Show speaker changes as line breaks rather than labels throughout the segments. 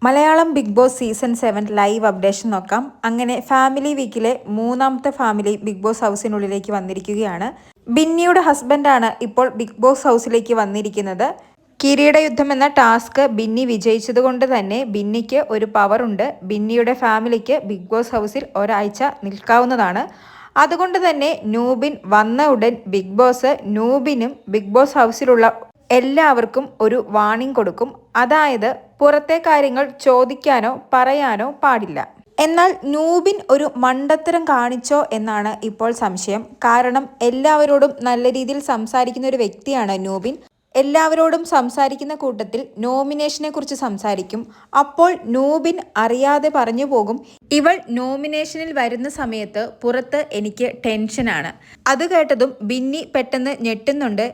Malayalam big boss season 7 live updation നോക്കാം. അങ്ങനെ family വീക്കിലെ മൂന്നാമത്തെ ഫാമിലി ബിഗ് ബോസ് ഹൗസിനുള്ളിലേക്ക് വന്നിരിക്കുകയാണ്. ബിന്നിയുടെ ഹസ്ബൻഡാണ് ഇപ്പോൾ ബിഗ് ബോസ് ഹൗസിലേക്ക് വന്നിരിക്കുന്നത്. കിരീട യുദ്ധം എന്ന ടാസ്ക് ബിന്നി വിജയിച്ചതുകൊണ്ട് തന്നെ ബിന്നിക്ക് ഒരു പവർ ഉണ്ട്. ബിന്നിയുടെ ഫാമിലിക്ക് ബിഗ് ബോസ് ഹൗസിൽ ഒരാഴ്ച നിൽക്കാവുന്നതാണ്. അതുകൊണ്ട് തന്നെ നൂബിൻ വന്ന ഉടൻ ബിഗ് ബോസ് നൂബിനും ബിഗ് ബോസ് ഹൗസിലുള്ള എല്ലാവർക്കും ഒരു വാണിംഗ് കൊടുക്കും. അതായത് പുറത്തെ കാര്യങ്ങൾ ചോദിക്കാനോ പറയാനോ പാടില്ല. എന്നാൽ നൂബിൻ ഒരു മണ്ടത്തരം കാണിച്ചോ എന്നാണ് ഇപ്പോൾ സംശയം. കാരണം എല്ലാവരോടും നല്ല രീതിയിൽ സംസാരിക്കുന്ന ഒരു വ്യക്തിയാണ് നൂബിൻ. എല്ലാവരോടും സംസാരിക്കുന്ന കൂട്ടത്തിൽ നോമിനേഷനെ കുറിച്ച് സംസാരിക്കും. അപ്പോൾ നൂബിൻ അറിയാതെ പറഞ്ഞു പോകും, ഇവൾ നോമിനേഷനിൽ വരുന്ന സമയത്ത് പുറത്ത് എനിക്ക് ടെൻഷനാണ്. അത് കേട്ടതും ബിന്നി പെട്ടെന്ന് ഞെട്ടുന്നുണ്ട്.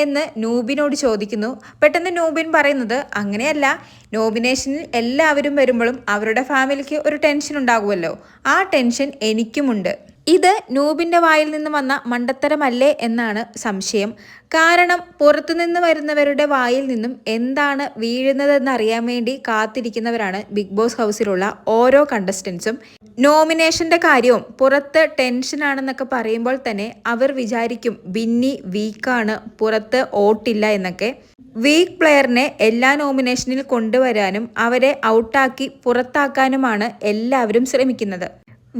എന്ന് നൂബിനോട് ചോദിക്കുന്നു. പെട്ടെന്ന് നൂബിൻ പറയുന്നത്, അങ്ങനെയല്ല, നോമിനേഷനിൽ എല്ലാവരും വരുമ്പോഴും അവരുടെ ഫാമിലിക്ക് ഒരു ടെൻഷൻ ഉണ്ടാകുമല്ലോ, ആ ടെൻഷൻ എനിക്കുമുണ്ട്. ഇത് നൂബിൻ്റെ വായിൽ നിന്ന് വന്ന മണ്ടത്തരമല്ലേ എന്നാണ് സംശയം. കാരണം പുറത്തുനിന്ന് വരുന്നവരുടെ വായിൽ നിന്നും എന്താണ് വീഴുന്നതെന്നറിയാൻ വേണ്ടി കാത്തിരിക്കുന്നവരാണ് ബിഗ് ബോസ് ഹൗസിലുള്ള ഓരോ കണ്ടസ്റ്റൻസും. നോമിനേഷൻ്റെ കാര്യവും പുറത്ത് ടെൻഷനാണെന്നൊക്കെ പറയുമ്പോൾ തന്നെ അവർ വിചാരിക്കും ബിന്നി വീക്കാണ്, പുറത്ത് ഓട്ടില്ല എന്നൊക്കെ. വീക്ക് പ്ലെയറിനെ എല്ലാ നോമിനേഷനിൽ കൊണ്ടുവരാനും അവരെ ഔട്ടാക്കി പുറത്താക്കാനുമാണ് എല്ലാവരും ശ്രമിക്കുന്നത്.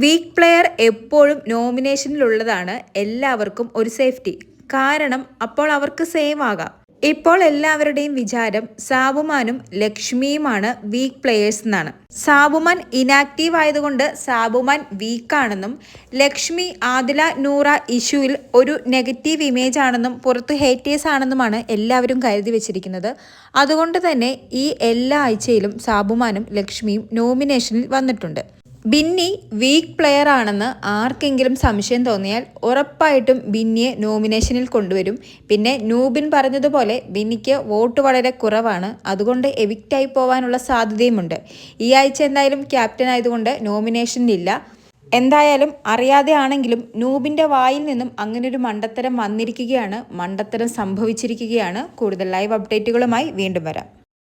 വീക്ക് പ്ലെയർ എപ്പോഴും നോമിനേഷനിലുള്ളതാണ് എല്ലാവർക്കും ഒരു സേഫ്റ്റി. കാരണം അപ്പോൾ അവർക്ക് സേവ് ആകാം. ഇപ്പോൾ എല്ലാവരുടെയും വിചാരം സാബുമാനും ലക്ഷ്മിയുമാണ് വീക്ക് പ്ലെയേഴ്സ് എന്നാണ്. സാബുമാൻ ഇനാക്റ്റീവ് ആയതുകൊണ്ട് സാബുമാൻ വീക്കാണെന്നും ലക്ഷ്മി ആദില നൂറ ഇഷ്യൂവിൽ ഒരു നെഗറ്റീവ് ഇമേജ് ആണെന്നും പുറത്ത് ഹേറ്റേഴ്സ് ആണെന്നുമാണ് എല്ലാവരും കരുതി വെച്ചിരിക്കുന്നത്. അതുകൊണ്ട് തന്നെ ഈ എല്ലാ ആഴ്ചയിലും സാബുമാനും ലക്ഷ്മിയും നോമിനേഷനിൽ വന്നിട്ടുണ്ട്. ബിന്നി വീക്ക് പ്ലെയർ ആണെന്ന് ആർക്കെങ്കിലും സംശയം തോന്നിയാൽ ഉറപ്പായിട്ടും ബിന്നിയെ നോമിനേഷനിൽ കൊണ്ടുവരും. പിന്നെ നൂബിൻ പറഞ്ഞതുപോലെ ബിന്നിക്ക് വോട്ട് വളരെ കുറവാണ്, അതുകൊണ്ട് എവിക്റ്റായി പോകാനുള്ള സാധ്യതയുമുണ്ട്. ഈ ആഴ്ച എന്തായാലും ക്യാപ്റ്റൻ ആയതുകൊണ്ട് നോമിനേഷനിലില്ല. എന്തായാലും അറിയാതെ ആണെങ്കിലും നൂബിൻ്റെ വായിൽ നിന്നും അങ്ങനൊരു മണ്ടത്തരം വന്നിരിക്കുകയാണ്, മണ്ടത്തരം സംഭവിച്ചിരിക്കുകയാണ്. കൂടുതൽ ലൈവ് അപ്ഡേറ്റുകളുമായി വീണ്ടും വരാം.